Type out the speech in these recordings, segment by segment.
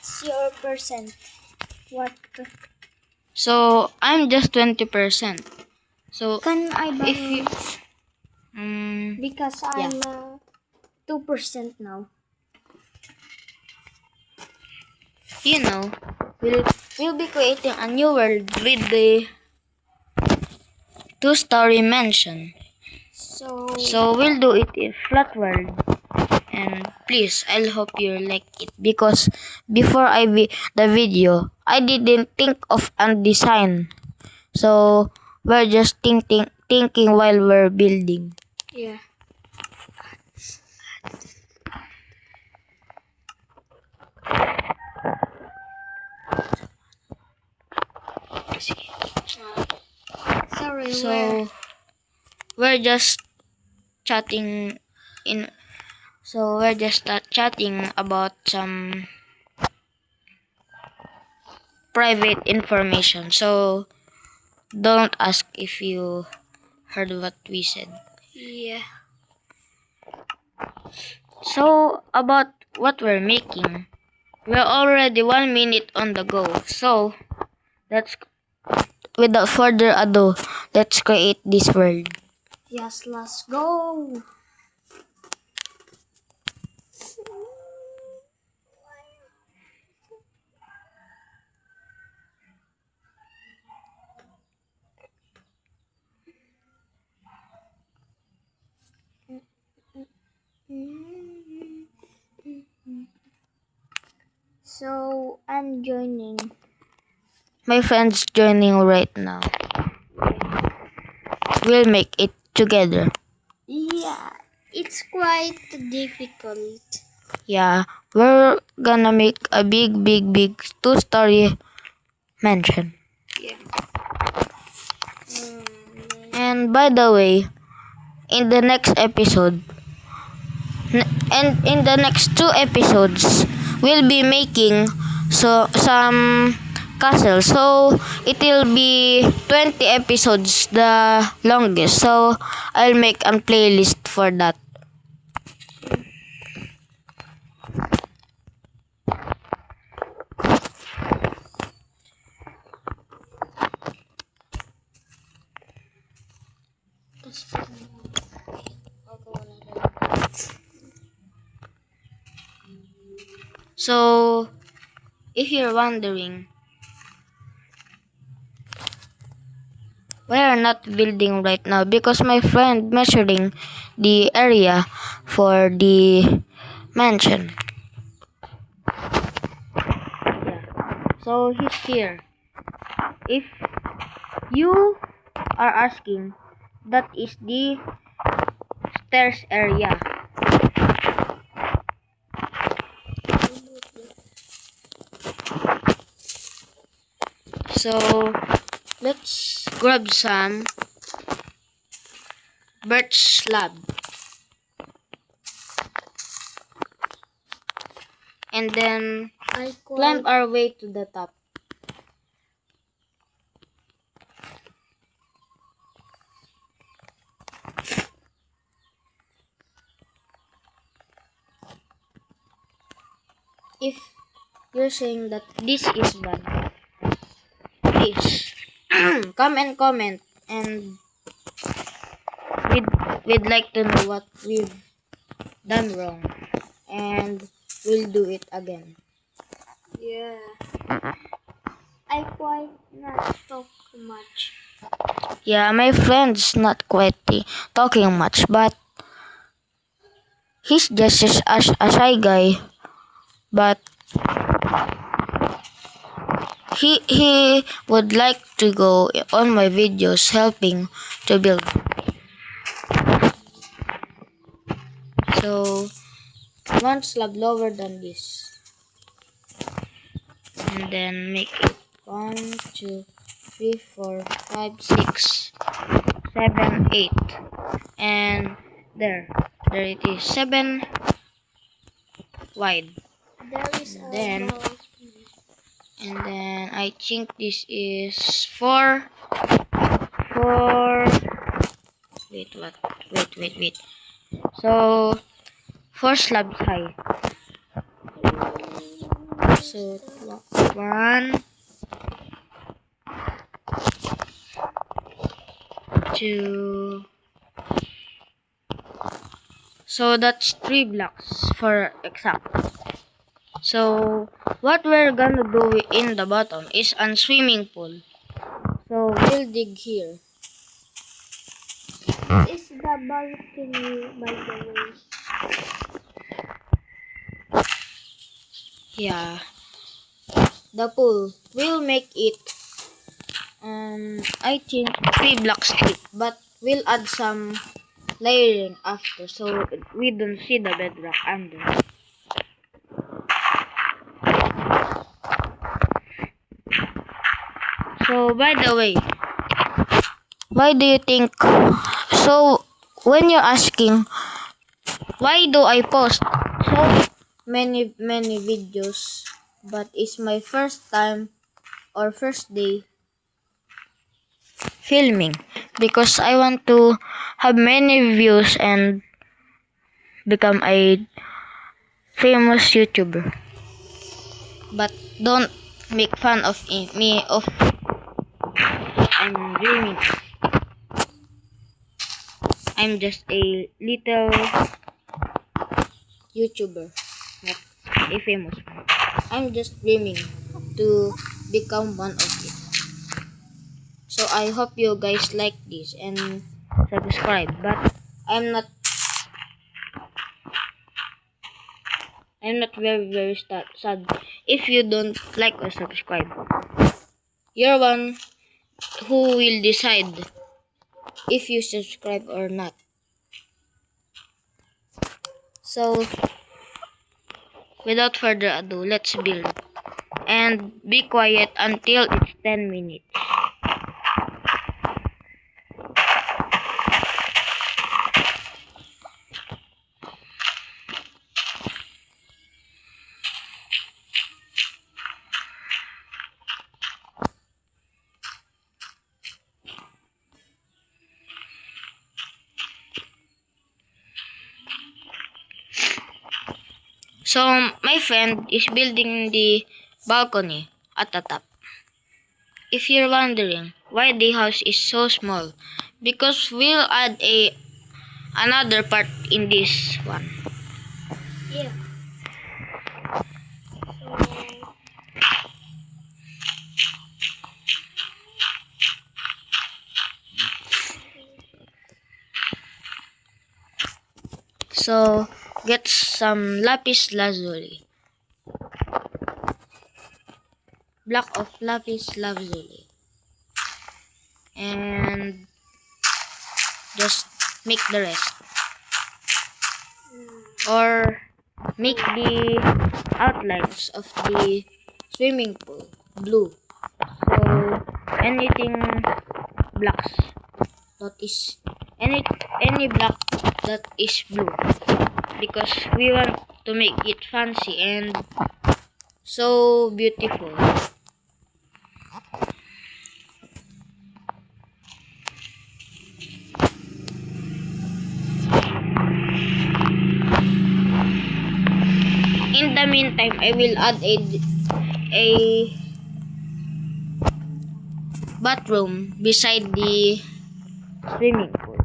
What's your percent? What? So I'm just 20%. So Can I borrow? if you Because I'm 2% now. we'll be creating a new world with the two-story mansion. So we'll do it in flat world. And please, I'll hope you like it, because before the video, I didn't think of a design. So we're just thinking while we're building. Yeah. Sorry. So we're just chatting in. So we're just chatting about some private information. So don't ask if you heard what we said. Yeah. So about what we're making, we're already 1 minute on the go. So let's, without further ado, let's create this world. Yes, let's go. So I'm joining. My friend's joining right now. We'll make it together. Yeah, it's quite difficult. Yeah, we're gonna make a big two-story mansion. Yeah. And by the way, in the next episode, and in the next 2 episodes, we'll be making some castles. So it will be 20 episodes, the longest. So I'll make a playlist for that. So if you're wondering, we are not building right now because my friend measuring the area for the mansion. Yeah. So he's here. If you are asking, that is the stairs area. So let's grab some birch slab and then climb our way to the top. If you're saying that this is bad, please come and comment, and we'd like to know what we've done wrong, and we'll do it again. Yeah. I quite not talk much. Yeah, my friend's not quite talking much, but he's just a shy guy. But he would like to go on my videos helping to build. So one slab lower than this, and then make it 1, 2, 3, 4, 5, 6, 7, 8, and there it is, 7 wide. There is Then about and then I think this is 4. Wait. So 4 slabs high. So, 1, 2. So that's 3 blocks for example. So what we're gonna do in the bottom is a swimming pool. So we'll dig here. This is the balcony, by the way. Yeah. The pool. We'll make it I think 3 blocks deep, but we'll add some layering after so we don't see the bedrock under. So by the way, why do you think so when you're asking why do I post so many videos but it's my first time or first day filming because I want to have many views and become a famous YouTuber. But don't make fun of me of I'm dreaming. I'm just a little YouTuber, not a famous one. I'm just dreaming to become one of it. So I hope you guys like this and subscribe. But I'm not very sad if you don't like or subscribe. You're one who will decide if you subscribe or not. So without further ado, let's build. And be quiet until it's 10 minutes. So my friend is building the balcony at the top. If you're wondering why the house is so small, because we'll add another part in this one. Yeah. So get some lapis lazuli. Block of lapis lazuli. And just make the rest. Or make the outlines of the swimming pool blue. So anything blocks that is any block that is blue because we want to make it fancy and so beautiful. In the meantime, I will add a bathroom beside the swimming pool.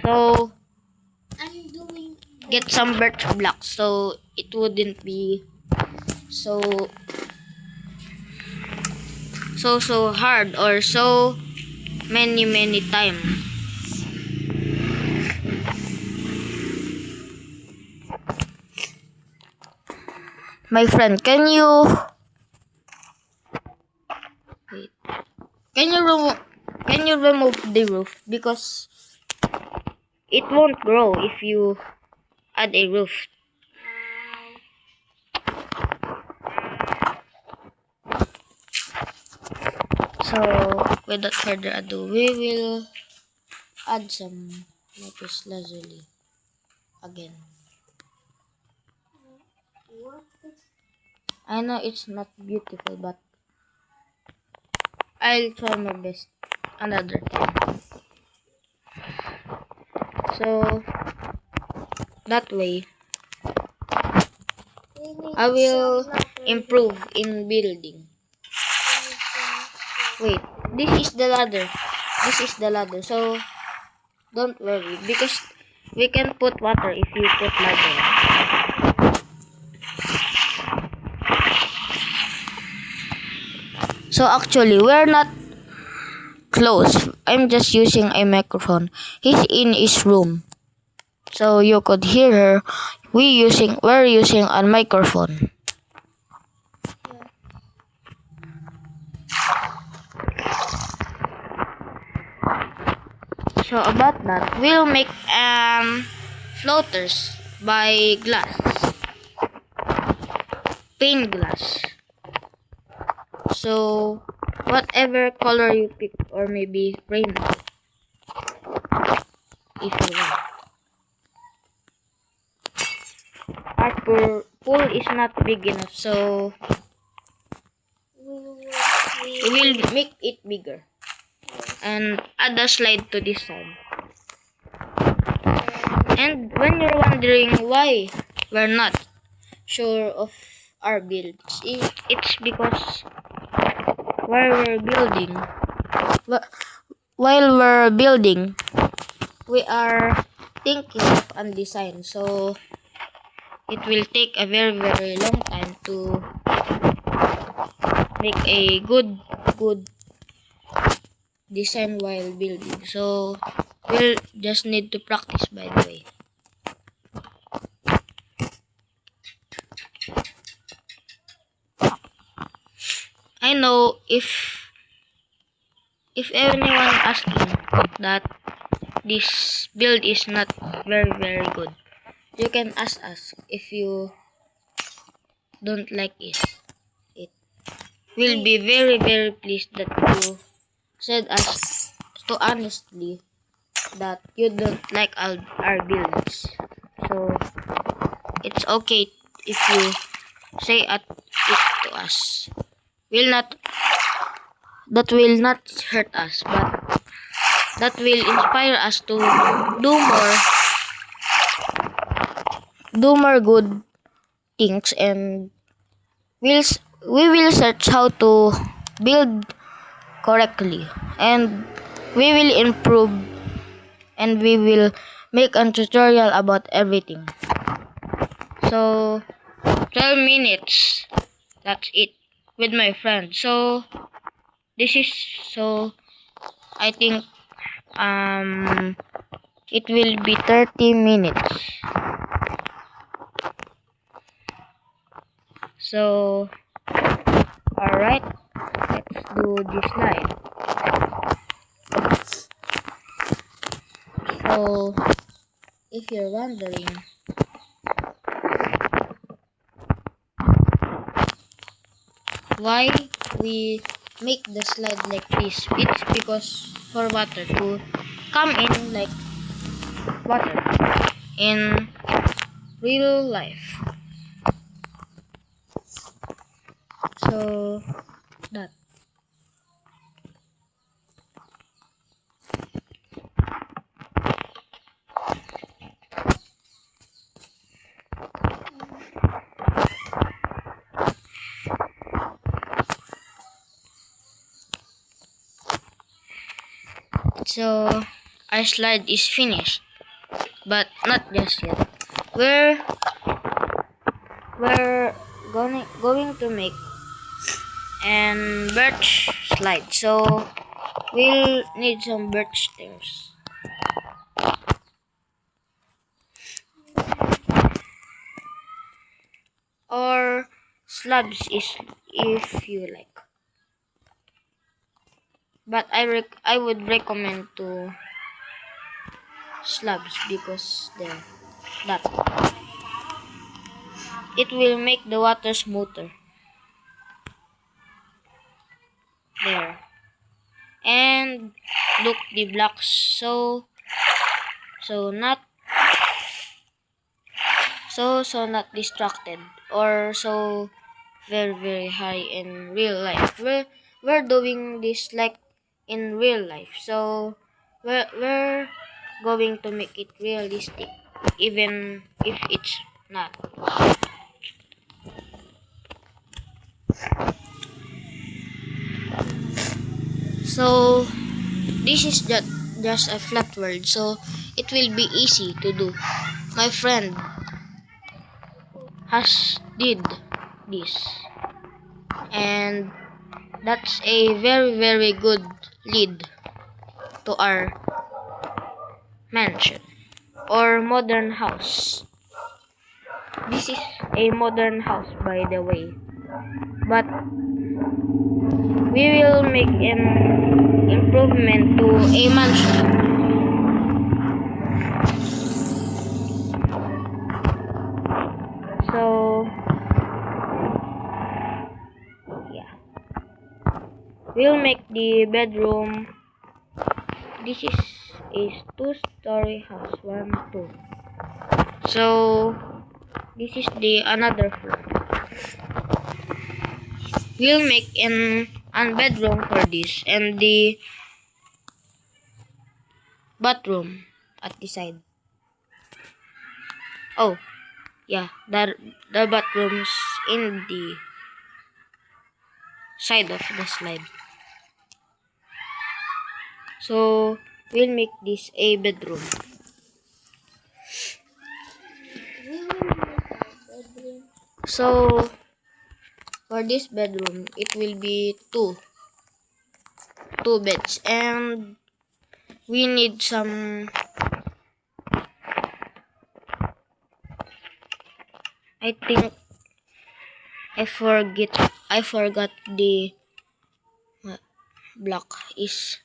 So I'm doing get some birch blocks so it wouldn't be so hard or so many time. My friend, can you wait? Can you remove the roof because it won't grow if you add a roof. So without further ado, we will add some lapis lazuli again. I know it's not beautiful, but I'll try my best another time. So that way I will improve in building. Wait, this is the ladder. This is the ladder. So don't worry because we can put water if you put ladder. So actually, we're not close. I'm just using a microphone. He's in his room. So you could hear her. We're using a microphone. So about that, we'll make floaters by glass. Pane glass. So whatever color you pick, or maybe rainbow if you want. Our pool is not big enough, so we will make it bigger and add a slide to this side. And when you're wondering why we're not sure of our builds, it's because while we're building, we are thinking of a design, so it will take a very very long time to make a good design while building. So we'll just need to practice, by the way. I know if anyone asking that this build is not very very good, you can ask us if you don't like it. It will be very very pleased that you said us to honestly that you don't like our builds. So it's okay if you say it to us. That will not hurt us, but that will inspire us to do more good things, and we will search how to build correctly, and we will improve, and we will make a tutorial about everything. So 12 minutes, that's it with my friend. So I think it will be 30 minutes. So alright, let's do this slide. So if you're wondering why we make the slide like this, it's because for water to come in like water in real life. So that. So our slide is finished, but not just yet. We're going to make an birch slide, so we'll need some birch stairs. Or slabs if you like. But I would recommend to slabs because that it will make the water smoother. There. And look the blocks so not distracted or so very very high in real life. We're doing this like in real life, so we're going to make it realistic even if it's not. So this is just a flat world, so it will be easy to do. My friend has did this, and that's a very good lead to our mansion or modern house. This is a modern house, by the way, but we will make an improvement to a mansion. So yeah, we'll make the bedroom. This is a two-story house, 1, 2. So this is the another floor. We'll make an bedroom for this and the bathroom at the side. Oh, yeah, the bathroom's in the side of the slide. So we'll make this a bedroom. We will make a bedroom. So for this bedroom, it will be two beds, and we need some. I think I forgot the block is,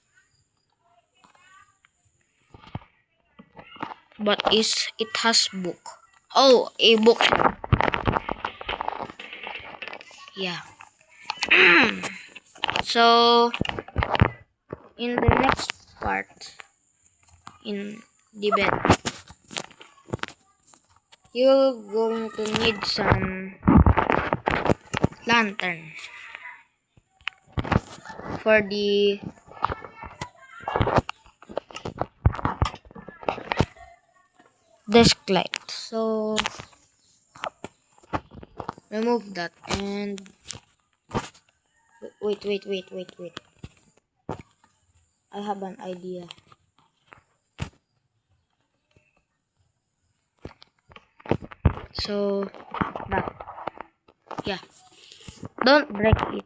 but it has book. Oh, a book. Yeah. So in the next part, in the bed, you're going to need some lantern for the desk light. So remove that and wait. I have an idea. So that, yeah, don't break it.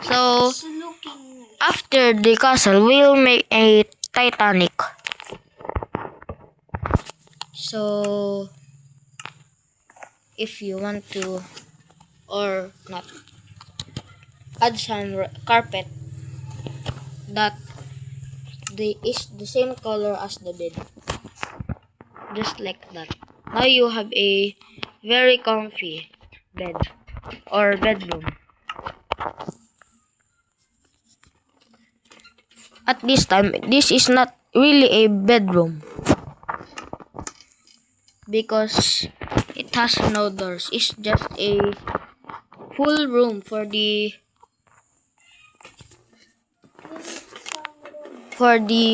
So It's looking nice. after the castle, we'll make a Titanic. So if you want to or not, add some carpet that is the same color as the bed, just like that. Now you have a very comfy bed or bedroom. At this time, this is not really a bedroom because it has no doors. It's just a full room for the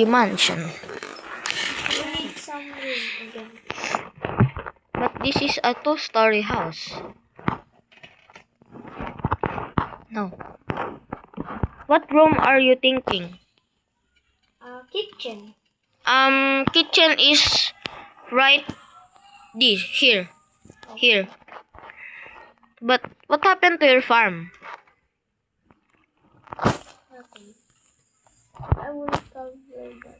mansion. We need some room again. But this is a two-story house. No. What room are you thinking? Kitchen. Kitchen is right here. But what happened to your farm? Okay. I will cover that.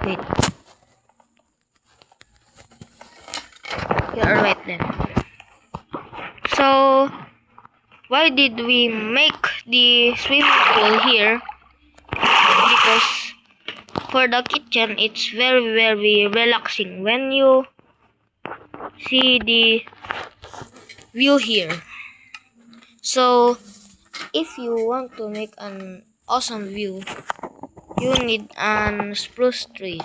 Wait. You're right then. So, why did we make the swimming pool here? Because for the kitchen, it's very relaxing when you see the view here. So, if you want to make an awesome view, you need an spruce tree.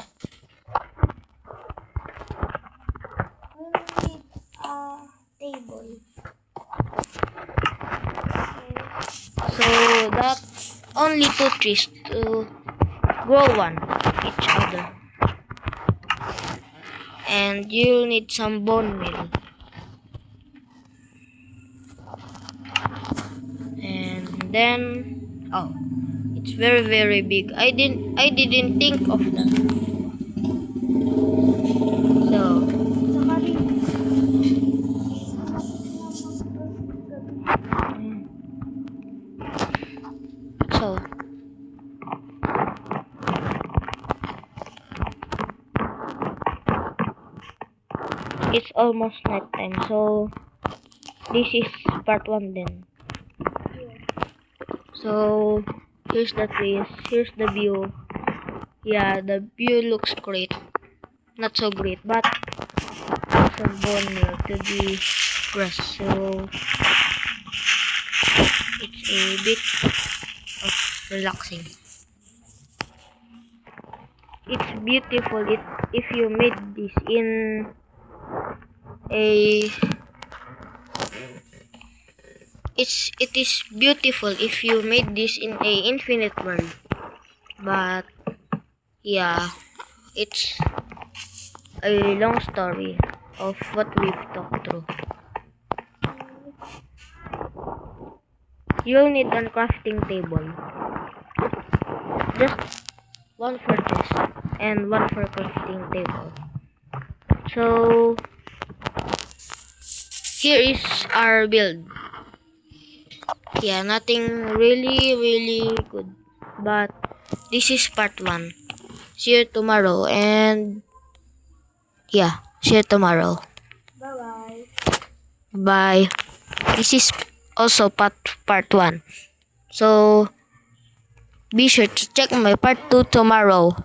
We will need a table. So that's only 2 trees to grow one. each other. And you'll need some bone meal. And then, oh, it's very very big. I didn't think of that. So Saka rin. so it's almost night time. So this is part 1 then. So here's the trees, here's the view. Yeah, the view looks great. Not so great, but some bone meal to be pressed. So it's a bit of relaxing. It's beautiful if you made this in a it is beautiful if you made this in a infinite world. But yeah, it's a long story of what we've talked through. You'll need a crafting table. Just one for chest and one for crafting table. So here is our build. Yeah, nothing really good. But this is part 1. See you tomorrow, and yeah, see you tomorrow. Bye-bye. Bye. This is also part 1. So be sure to check my part 2 tomorrow.